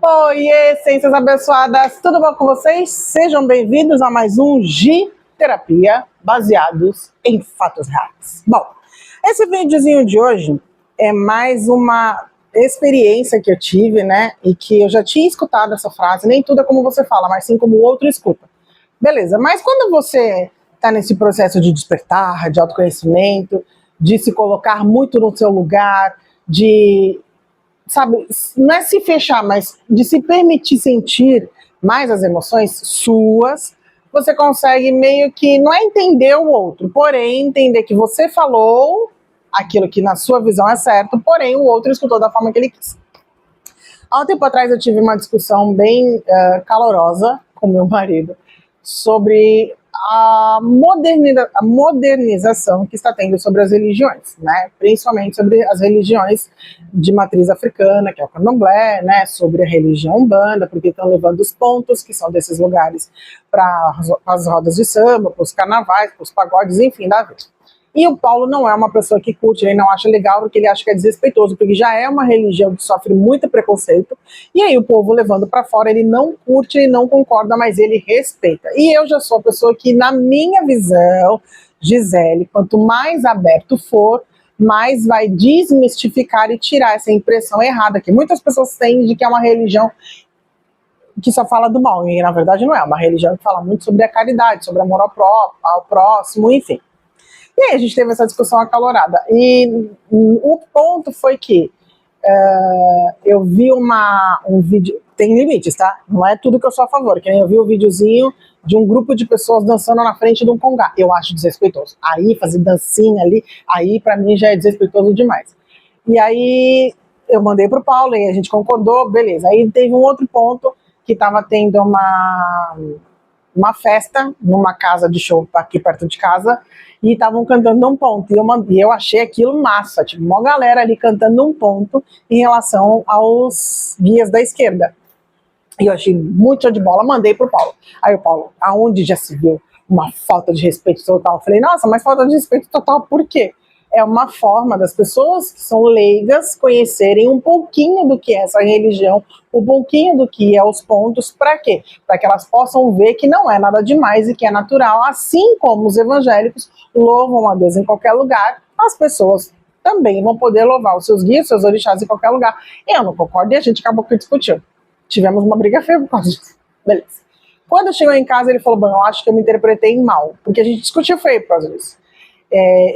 Oi, essências abençoadas, tudo bom com vocês? Sejam bem-vindos a mais um Gi Terapia, baseados em fatos reais. Bom, esse videozinho de hoje é mais uma experiência que eu tive, né? E que eu já tinha escutado essa frase, nem tudo é como você fala, mas sim como o outro escuta. Beleza, mas quando você está nesse processo de despertar, de autoconhecimento, de se colocar muito no seu lugar, de, sabe, não é se fechar, mas de se permitir sentir mais as emoções suas, você consegue meio que, não é entender o outro, porém entender que você falou aquilo que na sua visão é certo, porém o outro escutou da forma que ele quis. Há um tempo atrás eu tive uma discussão bem calorosa com meu marido sobre a modernização que está tendo sobre as religiões, né? Principalmente sobre as religiões de matriz africana, que é o candomblé, né? Sobre a religião umbanda, porque estão levando os pontos que são desses lugares para as rodas de samba, para os carnavais, para os pagodes, enfim, da vida. E o Paulo não é uma pessoa que curte, ele não acha legal, porque ele acha que é desrespeitoso, porque já é uma religião que sofre muito preconceito, e aí o povo levando para fora, ele não curte, ele não concorda, mas ele respeita. E eu já sou a pessoa que, na minha visão, Gisele, quanto mais aberto for, mais vai desmistificar e tirar essa impressão errada que muitas pessoas têm de que é uma religião que só fala do mal, e na verdade não é, uma religião que fala muito sobre a caridade, sobre amor ao próximo, enfim. E aí a gente teve essa discussão acalorada. E o ponto foi que eu vi um vídeo, tem limites, tá? Não é tudo que eu sou a favor, que nem eu vi um videozinho de um grupo de pessoas dançando na frente de um congá. Eu acho desrespeitoso. Aí fazer dancinha ali, aí pra mim já é desrespeitoso demais. E aí eu mandei pro Paulo e a gente concordou, beleza. Aí teve um outro ponto que tava tendo uma festa numa casa de show aqui perto de casa e estavam cantando um ponto, e eu achei aquilo massa, tipo, uma galera ali cantando um ponto em relação aos guias da esquerda, e eu achei muito show de bola, mandei pro Paulo. Aí o Paulo, aonde já se viu uma falta de respeito total? Eu falei, nossa, mas falta de respeito total por quê? É uma forma das pessoas que são leigas conhecerem um pouquinho do que é essa religião, um pouquinho do que é os pontos, para quê? Para que elas possam ver que não é nada demais e que é natural, assim como os evangélicos louvam a Deus em qualquer lugar, as pessoas também vão poder louvar os seus guias, seus orixás em qualquer lugar. Eu não concordo e a gente acabou que discutiu. Tivemos uma briga feia por causa disso. Beleza. Quando chegou em casa, ele falou, bom, eu acho que eu me interpretei mal, porque a gente discutiu feio por causa disso.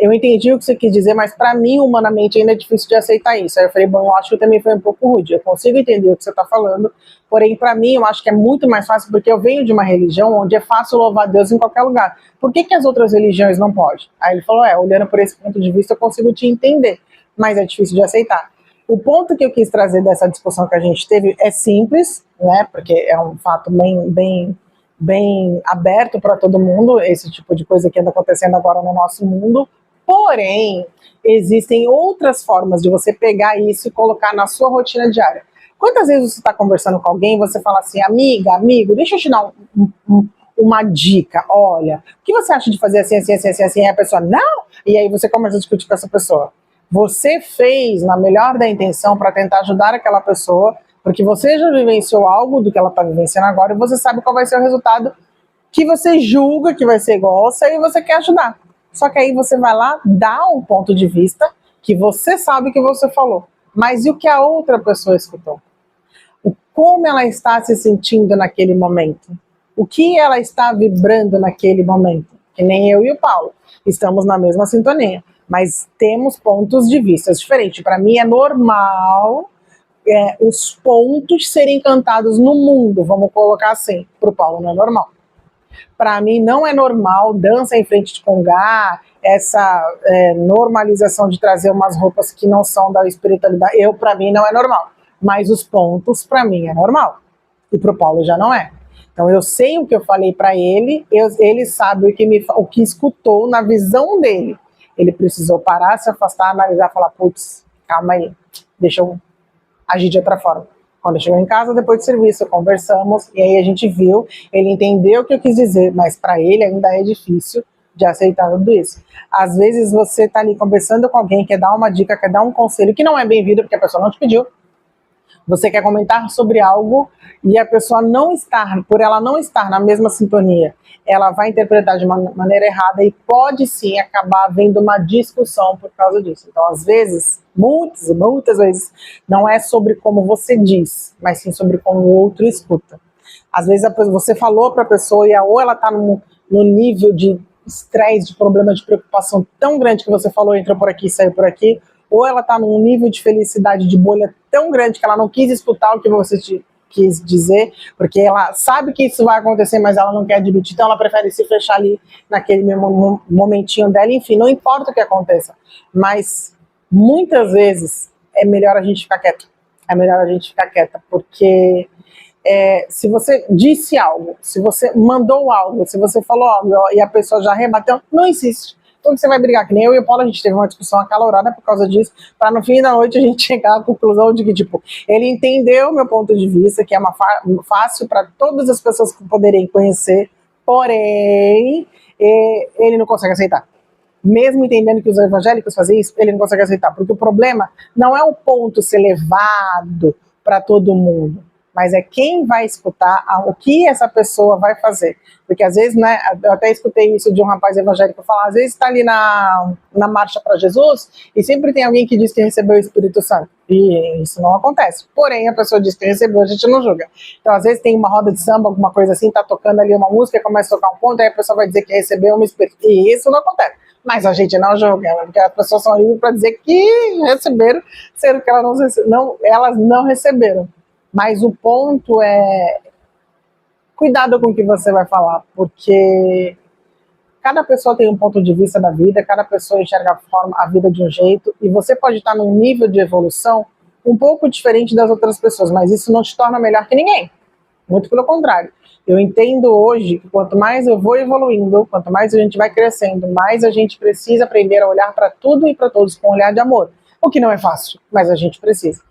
Eu entendi o que você quis dizer, mas para mim, humanamente, ainda é difícil de aceitar isso. Aí eu falei, bom, eu acho que eu também foi um pouco rude. Eu consigo entender o que você está falando, porém, para mim, eu acho que é muito mais fácil, porque eu venho de uma religião onde é fácil louvar Deus em qualquer lugar. Por que as outras religiões não podem? Aí ele falou, olhando por esse ponto de vista, eu consigo te entender, mas é difícil de aceitar. O ponto que eu quis trazer dessa discussão que a gente teve é simples, né, porque é um fato bem aberto para todo mundo, esse tipo de coisa que anda acontecendo agora no nosso mundo, porém, existem outras formas de você pegar isso e colocar na sua rotina diária. Quantas vezes você está conversando com alguém e você fala assim, amiga, amigo, deixa eu te dar uma dica, olha, o que você acha de fazer assim, assim, assim, assim, assim, e a pessoa, não, e aí você começa a discutir com essa pessoa. Você fez na melhor da intenção para tentar ajudar aquela pessoa, porque você já vivenciou algo do que ela está vivenciando agora e você sabe qual vai ser o resultado que você julga que vai ser igual ao seu e você quer ajudar. Só que aí você vai lá, dá um ponto de vista que você sabe que você falou, mas e o que a outra pessoa escutou? Como ela está se sentindo naquele momento? O que ela está vibrando naquele momento? Que nem eu e o Paulo, estamos na mesma sintonia, mas temos pontos de vista diferentes. Para mim é normal os pontos serem cantados no mundo, vamos colocar assim. Para o Paulo não é normal. Para mim não é normal dança em frente de congá, essa normalização de trazer umas roupas que não são da espiritualidade, para mim não é normal. Mas os pontos para mim é normal. E para o Paulo já não é. Então eu sei o que eu falei para ele, ele sabe o que escutou na visão dele. Ele precisou parar, se afastar, analisar, falar, putz, calma aí, deixa eu agir de outra forma. Quando chegou em casa, depois do serviço, conversamos, e aí a gente viu, ele entendeu o que eu quis dizer, mas para ele ainda é difícil de aceitar tudo isso. Às vezes você está ali conversando com alguém, quer dar uma dica, quer dar um conselho, que não é bem-vindo, porque a pessoa não te pediu, Você quer comentar sobre algo e a pessoa não estar, por ela não estar na mesma sintonia, ela vai interpretar de uma maneira errada e pode sim acabar havendo uma discussão por causa disso. Então, às vezes, muitas vezes, não é sobre como você diz, mas sim sobre como o outro escuta. Às vezes você falou para a pessoa e ou ela está no nível de estresse, de problema, de preocupação tão grande que você falou, entrou por aqui, saiu por aqui, ou ela está num nível de felicidade, de bolha tão grande que ela não quis escutar o que você quis dizer, porque ela sabe que isso vai acontecer, mas ela não quer admitir, então ela prefere se fechar ali naquele mesmo momentinho dela, enfim, não importa o que aconteça, mas muitas vezes é melhor a gente ficar quieto, é melhor a gente ficar quieta, porque se você disse algo, se você mandou algo, se você falou algo e a pessoa já rebateu, não insiste. Então você vai brigar, que nem eu e o Paulo, a gente teve uma discussão acalorada por causa disso, para no fim da noite a gente chegar à conclusão de que, tipo, ele entendeu o meu ponto de vista, que é fácil para todas as pessoas que poderem conhecer, porém, ele não consegue aceitar. Mesmo entendendo que os evangélicos fazem isso, ele não consegue aceitar, porque o problema não é o ponto ser levado para todo mundo, mas é quem vai escutar o que essa pessoa vai fazer. Porque às vezes, né, eu até escutei isso de um rapaz evangélico falar, às vezes está ali na marcha para Jesus e sempre tem alguém que diz que recebeu o Espírito Santo. E isso não acontece. Porém, a pessoa diz que recebeu, a gente não julga. Então, às vezes tem uma roda de samba, alguma coisa assim, tá tocando ali uma música, começa a tocar um ponto, aí a pessoa vai dizer que recebeu um Espírito. E isso não acontece. Mas a gente não julga, porque as pessoas são livres para dizer que receberam, sendo que elas não receberam. Mas o ponto é cuidado com o que você vai falar, porque cada pessoa tem um ponto de vista da vida, cada pessoa enxerga a vida de um jeito, e você pode estar num nível de evolução um pouco diferente das outras pessoas, mas isso não te torna melhor que ninguém. Muito pelo contrário. Eu entendo hoje que quanto mais eu vou evoluindo, quanto mais a gente vai crescendo, mais a gente precisa aprender a olhar para tudo e para todos com um olhar de amor. O que não é fácil, mas a gente precisa.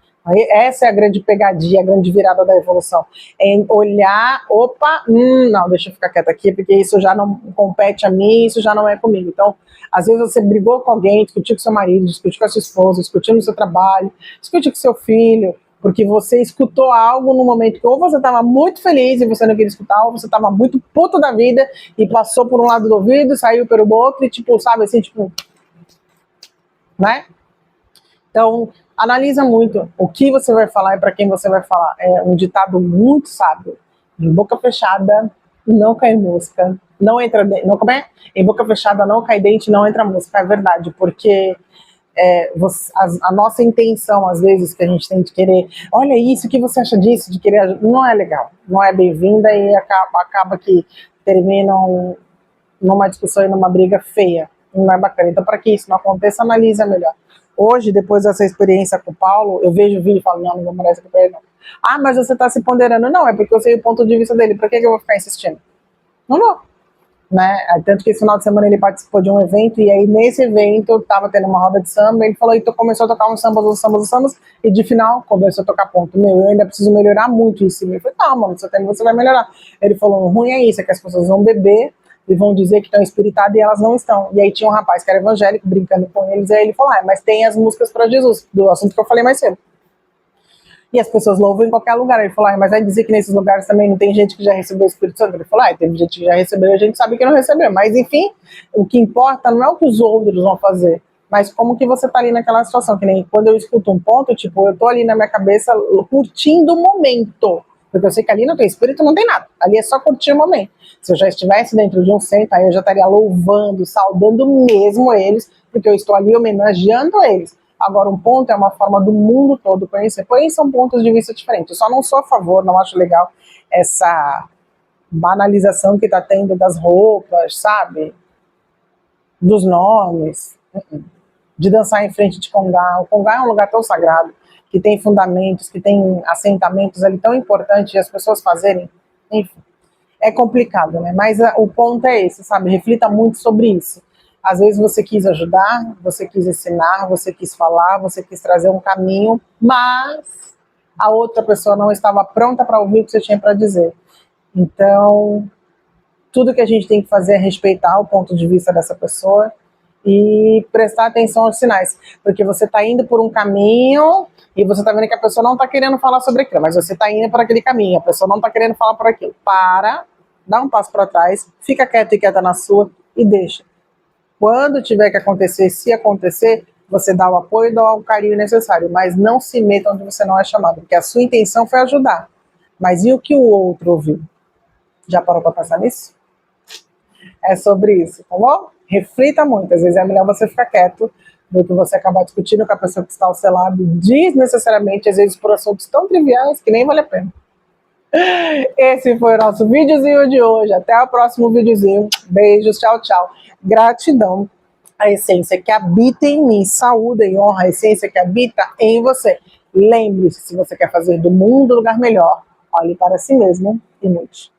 Essa é a grande pegadinha, a grande virada da evolução. É olhar, não, deixa eu ficar quieta aqui, porque isso já não compete a mim, isso já não é comigo. Então, às vezes você brigou com alguém, discutiu com seu marido, discutiu com a sua esposa, discutiu no seu trabalho, discutiu com seu filho, porque você escutou algo no momento que ou você estava muito feliz e você não queria escutar, ou você estava muito puto da vida e passou por um lado do ouvido, saiu pelo outro e tipo, sabe assim, tipo, né? Então, analisa muito o que você vai falar e para quem você vai falar. É um ditado muito sábio. Em boca fechada, não cai mosca. Não entra dente. Não, como é? Em boca fechada, não cai dente, não entra mosca. É verdade, porque a nossa intenção, às vezes, que a gente tem de querer, olha isso, o que você acha disso, de querer, não é legal. Não é bem-vinda e acaba que terminam numa discussão e numa briga feia. Não é bacana. Então, para que isso não aconteça, analisa melhor. Hoje, depois dessa experiência com o Paulo, eu vejo o vídeo e falo, não vou mandar isso aqui pra ele, não. Ah, mas você está se ponderando. Não, é porque eu sei o ponto de vista dele. Para que eu vou ficar insistindo? Não vou. Né? Tanto que esse final de semana ele participou de um evento, e aí nesse evento estava tendo uma roda de samba, ele falou, então começou a tocar uns sambas, e de final começou a tocar ponto. Eu ainda preciso melhorar muito isso. Eu falei, calma, você vai melhorar. Ele falou, o ruim é isso, é que as pessoas vão beber e vão dizer que estão espiritadas e elas não estão. E aí tinha um rapaz que era evangélico brincando com eles, e aí ele falou, mas tem as músicas para Jesus, do assunto que eu falei mais cedo. E as pessoas louvam em qualquer lugar. Ele falou, mas vai dizer que nesses lugares também não tem gente que já recebeu o Espírito Santo? Ele falou, tem gente que já recebeu, a gente sabe que não recebeu. Mas enfim, o que importa não é o que os outros vão fazer, mas como que você tá ali naquela situação. Que nem quando eu escuto um ponto, tipo, eu tô ali na minha cabeça curtindo o momento. Porque eu sei que ali não tem espírito, não tem nada. Ali é só curtir o momento. Se eu já estivesse dentro de um centro, aí eu já estaria louvando, saudando mesmo eles, porque eu estou ali homenageando eles. Agora, um ponto é uma forma do mundo todo conhecer. Porém, são pontos de vista diferentes. Eu só não sou a favor, não acho legal essa banalização que está tendo das roupas, sabe? Dos nomes. De dançar em frente de Congá. O Congá é um lugar tão sagrado, que tem fundamentos, que tem assentamentos ali tão importantes, e as pessoas fazerem, enfim. É complicado, né? Mas o ponto é esse, sabe? Reflita muito sobre isso. Às vezes você quis ajudar, você quis ensinar, você quis falar, você quis trazer um caminho, mas a outra pessoa não estava pronta para ouvir o que você tinha para dizer. Então, tudo que a gente tem que fazer é respeitar o ponto de vista dessa pessoa e prestar atenção aos sinais, porque você está indo por um caminho e você está vendo que a pessoa não está querendo falar sobre aquilo, mas você está indo por aquele caminho, a pessoa não está querendo falar por aquilo. Para, dá um passo para trás, fica quieto e quieta na sua e deixa. Quando tiver que acontecer, se acontecer, você dá o apoio e dá o carinho necessário, mas não se meta onde você não é chamado, porque a sua intenção foi ajudar. Mas e o que o outro ouviu? Já parou para pensar nisso? É sobre isso, tá bom? Reflita muito, às vezes é melhor você ficar quieto do que você acabar discutindo com a pessoa que está ao seu lado desnecessariamente, às vezes por assuntos tão triviais que nem vale a pena. Esse foi o nosso videozinho de hoje. Até o próximo videozinho. Beijos, tchau, tchau. Gratidão. A essência que habita em mim, saúde e honra a essência que habita em você. Lembre-se, se você quer fazer do mundo um lugar melhor, olhe para si mesmo e mude.